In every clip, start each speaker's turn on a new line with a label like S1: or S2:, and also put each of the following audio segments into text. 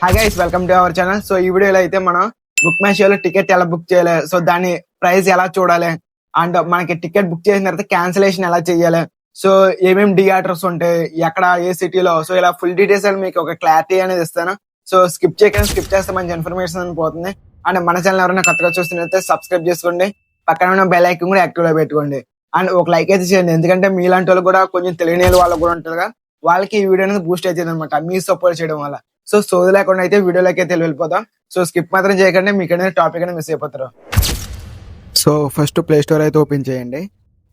S1: Hi guys, welcome to our channel. So ఈ వీడియోలో అయితే మనం బుక్ మై షోలో టికెట్ ఎలా బుక్ చేయాలి, సో దాని ప్రైస్ ఎలా చూడాలి, అండ్ మనకి టికెట్ బుక్ చేసిన తర్వాత క్యాన్సిలేషన్ ఎలా చేయాలి, సో ఏమేమి థియేటర్స్ ఉంటాయి, ఎక్కడ ఏ సిటీలో, సో ఇలా ఫుల్ డీటెయిల్స్ అని మీకు ఒక క్లారిటీ అనేది ఇస్తాను. సో స్కిప్ చేస్తే మంచి ఇన్ఫర్మేషన్ అని పోతుంది. అండ్ మన ఛానల్ ఎవరైనా కొత్తగా చూస్తున్నట్లయితే సబ్స్క్రైబ్ చేసుకోండి, పక్కన ఉన్న బెల్ ఐకాన్ కూడా యాక్టివ్ లో పెట్టుకోండి. అండ్ ఒక లైక్ అయితే చేయండి, ఎందుకంటే మీలాంటి వాళ్ళు కూడా కొంచెం తెలియని వాళ్ళకు కూడా ఉంటారుగా, వాళ్ళకి ఈ వీడియో అనేది బూస్ట్ అవుతుంది అనమాట మీ సపోర్ట్ చేయడం వల్ల. సో సోది లేకుండా అయితే వీడియోలోకి అయితే వెళ్ళిపోతాం. సో స్కిప్ మాత్రం చేయకండి, మీకు అనేది టాపిక్ అనేది మిస్ అయిపోతారు. సో ఫస్ట్ ప్లే స్టోర్ అయితే ఓపెన్ చేయండి.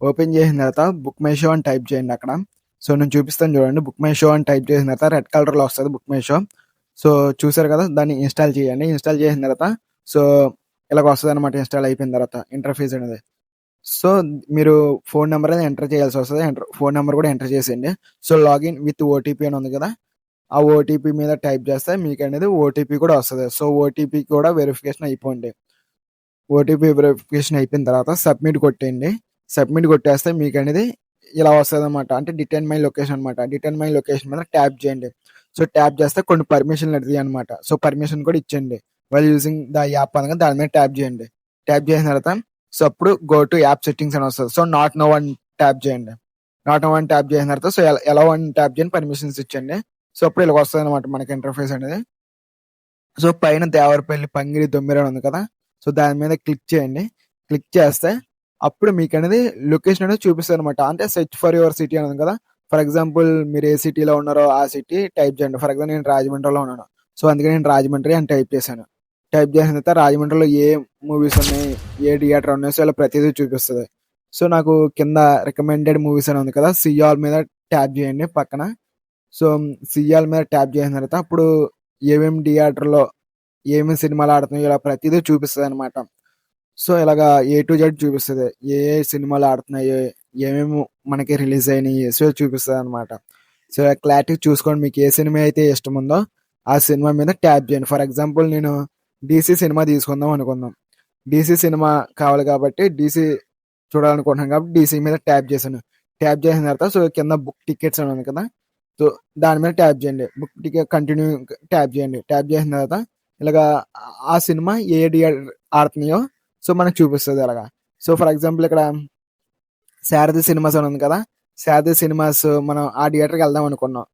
S1: ఓపెన్ చేసిన తర్వాత బుక్ మై షో అని టైప్ చేయండి అక్కడ. సో నేను చూపిస్తాను చూడండి. బుక్ మై షో అని టైప్ చేసిన తర్వాత రెడ్ కలర్ లో వస్తుంది బుక్ మై షో. సో చూసారు కదా, దాన్ని ఇన్స్టాల్ చేయండి. ఇన్స్టాల్ చేసిన తర్వాత సో ఇలాగ వస్తుంది అనమాట. ఇన్స్టాల్ అయిపోయిన తర్వాత ఇంటర్ఫేస్ అనేది. సో మీరు ఫోన్ నెంబర్ అనేది ఎంటర్ చేయాల్సి వస్తుంది. ఫోన్ నెంబర్ కూడా ఎంటర్ చేసేయండి. సో లాగిన్ విత్ ఓటీపీ అని ఉంది కదా, ఆ ఓటీపీ మీద టైప్ చేస్తే మీకు అనేది ఓటీపీ కూడా వస్తుంది. సో ఓటీపీ కూడా వెరిఫికేషన్ అయిపోండి. ఓటీపీ వెరిఫికేషన్ అయిపోయిన తర్వాత సబ్మిట్ కొట్టేయండి. సబ్మిట్ కొట్టేస్తే మీకు అనేది ఇలా వస్తుంది అనమాట. అంటే డిటైన్ మై లొకేషన్ అనమాట. డిటైన్ మై లొకేషన్ మీద ట్యాప్ చేయండి. సో ట్యాప్ చేస్తే కొన్ని పర్మిషన్లు అడిగి అనమాట. సో పర్మిషన్ కూడా ఇచ్చేయండి. వాళ్ళు యూజింగ్ ద యాప్ అనగా దాని మీద ట్యాప్ చేయండి. ట్యాప్ చేసిన తర్వాత సో అప్పుడు గో టు యాప్ సెట్టింగ్స్ అని వస్తుంది. సో నాట్ నో వన్ ట్యాప్ చేయండి. నాట్ నో వన్ ట్యాప్ చేసిన తర్వాత సో ఎలా వన్ ట్యాప్ చేయండి, పర్మిషన్స్ ఇచ్చండి. సో అప్పుడు ఇలా వస్తుంది అనమాట మనకి ఇంటర్ఫేస్ అనేది. సో పైన దేవరపల్లి పంగిరి దొమ్మిర ఉంది కదా, సో దాని మీద క్లిక్ చేయండి. క్లిక్ చేస్తే అప్పుడు మీకు అనేది లొకేషన్ అనేది చూపిస్తుంది అనమాట. అంటే సెర్చ్ ఫర్ యువర్ సిటీ అని ఉంది కదా. ఫర్ ఎగ్జాంపుల్ మీరు ఏ సిటీలో ఉన్నారో ఆ సిటీ టైప్ చేయండి. ఫర్ ఎగ్జాంపుల్ నేను రాజమండ్రిలో ఉన్నాను, సో అందుకే నేను రాజమండ్రి అని టైప్ చేశాను. టైప్ చేసిన తర్వాత రాజమండ్రిలో ఏ మూవీస్ ఉన్నాయి, ఏ థియేటర్ ఉన్నాయి, సో ఇలా ప్రతిదీ చూపిస్తుంది. సో నాకు కింద రికమెండెడ్ మూవీస్ అని ఉంది కదా, సిఆల్ మీద ట్యాప్ చేయండి పక్కన. సో సిఆల్ మీద ట్యాప్ చేసిన తర్వాత అప్పుడు ఏమేమి థియేటర్లో ఏమేమి సినిమాలు ఆడుతున్నాయో ఇలా ప్రతిదీ చూపిస్తుంది అనమాట. సో ఇలాగా ఏ టు జెడ్ చూపిస్తుంది. ఏ ఏ సినిమాలు ఆడుతున్నాయో, ఏమేమి మనకి రిలీజ్ అయినాయి, సో చూపిస్తుంది అనమాట. సో క్లారిటీ చూసుకోండి. మీకు ఏ సినిమా అయితే ఇష్టం ఉందో ఆ సినిమా మీద ట్యాప్ చేయండి. ఫర్ ఎగ్జాంపుల్ నేను డీసీ సినిమా తీసుకుందాం అనుకుందాం. డీసీ సినిమా కావాలి కాబట్టి డీసీ చూడాలనుకుంటున్నాను కాబట్టి డీసీ మీద ట్యాప్ చేశాను. ట్యాప్ చేసిన తర్వాత సో కింద బుక్ టికెట్స్ అని ఉంది కదా, సో దాని మీద ట్యాప్ చేయండి. బుక్ టికెట్ కంటిన్యూ ట్యాప్ చేయండి. ట్యాప్ చేసిన తర్వాత ఇలాగా ఆ సినిమా ఏ థియేటర్ ఆడుతున్నాయో సో మనకు చూపిస్తుంది అలాగా. సో ఫర్ ఎగ్జాంపుల్ ఇక్కడ శారది సినిమాస్ అని ఉంది కదా, శారది సినిమాస్ మనం ఆ థియేటర్కి వెళ్దాం అనుకున్నాం.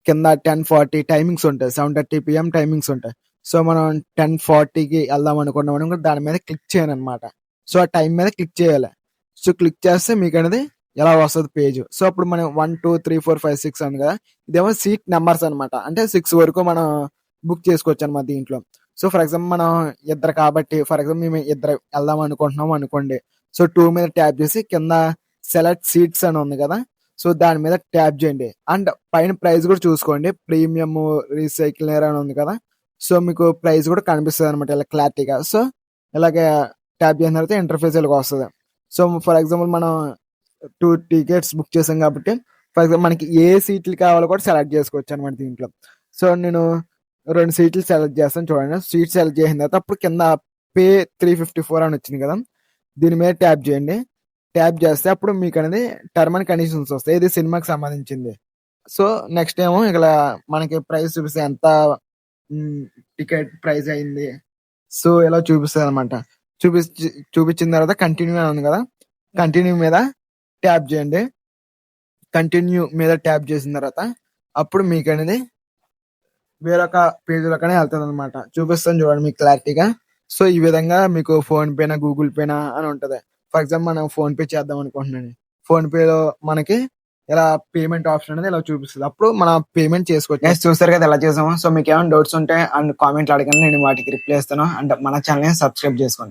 S1: కింద 10:40 టైమింగ్స్ ఉంటాయి, 7:30 PM టైమింగ్స్ ఉంటాయి. సో మనం 10:40కి వెళ్దాం అనుకున్నాం అనుకో, దాని మీద క్లిక్ చేయను అనమాట. సో ఆ టైం మీద క్లిక్ చేయాలి. సో క్లిక్ చేస్తే మీకు అనేది ఎలా వస్తుంది పేజ్. సో అప్పుడు మనం 1 2 3 4 5 6 ఉంది కదా, ఇదేమో సీట్ నెంబర్స్ అనమాట. అంటే 6 వరకు మనం బుక్ చేసుకోవచ్చు అనమాట దీంట్లో. సో ఫర్ ఎగ్జాంపుల్ మనం ఇద్దరు కాబట్టి, ఫర్ ఎగ్జాంపుల్ మేము ఇద్దరు వెళ్దాం అనుకుంటున్నాం అనుకోండి. సో 2 మీద ట్యాప్ చేసి కింద సెలెక్ట్ సీట్స్ అని ఉంది కదా, సో దాని మీద ట్యాప్ చేయండి. అండ్ పైన ప్రైస్ కూడా చూసుకోండి. ప్రీమియం రీసైకిలర్ అని ఉంది కదా, సో మీకు ప్రైస్ కూడా కనిపిస్తుంది అనమాట ఇలా క్లారిటీగా. సో ఇలాగే ట్యాప్ చేసిన తర్వాత ఇంటర్ఫేస్ ఇలాగ వస్తుంది. సో ఫర్ ఎగ్జాంపుల్ మనం 2 టికెట్స్ బుక్ చేసాం కాబట్టి ఫర్ ఎగ్జాంపుల్ మనకి ఏ సీట్లు కావాలో కూడా సెలెక్ట్ చేసుకోవచ్చు అనమాట దీంట్లో. సో నేను 2 సీట్లు సెలెక్ట్ చేస్తాను చూడండి. సీట్ సెలెక్ట్ చేసిన తర్వాత అప్పుడు కింద పే 354 అని వచ్చింది కదా, దీని మీద ట్యాప్ చేయండి. ట్యాప్ చేస్తే అప్పుడు మీకు అనేది టర్మ్ అండ్ కండిషన్స్ వస్తాయి. ఇది సినిమాకి సంబంధించింది. సో నెక్స్ట్ ఏమో ఇక్కడ మనకి ప్రైస్ చూపిస్తే ఎంత టికెట్ ప్రైస్ అయింది, సో ఇలా చూపిస్తుంది అనమాట. చూపించిన తర్వాత కంటిన్యూ అని ఉంది కదా, కంటిన్యూ మీద ట్యాప్ చేయండి. కంటిన్యూ మీద ట్యాప్ చేసిన తర్వాత అప్పుడు మీకు అనేది వేరొక పేజీలోకనే వెళ్తుంది అనమాట. చూపిస్తాను చూడండి మీకు క్లారిటీగా. సో ఈ విధంగా మీకు ఫోన్ పేనా గూగుల్ పేనా అని ఉంటది. ఫర్ ఎగ్జాంపుల్ మనం ఫోన్ పే చేద్దాం అనుకుంటున్నాను. ఫోన్ పేలో మనకి ఇలా పేమెంట్ ఆప్షన్ అనేది ఇలా చూపిస్తుంది. అప్పుడు మనం పేమెంట్ చేసుకోవచ్చు. చూస్తారు కదా ఎలా చేసాము. సో మీకు ఏమైనా డౌట్స్ ఉంటే అండ్ కామెంట్లు అడగండి, నేను వాటికి రిప్లై ఇస్తాను. అండ్ మన ఛానల్ సబ్స్క్రైబ్ చేసుకోండి.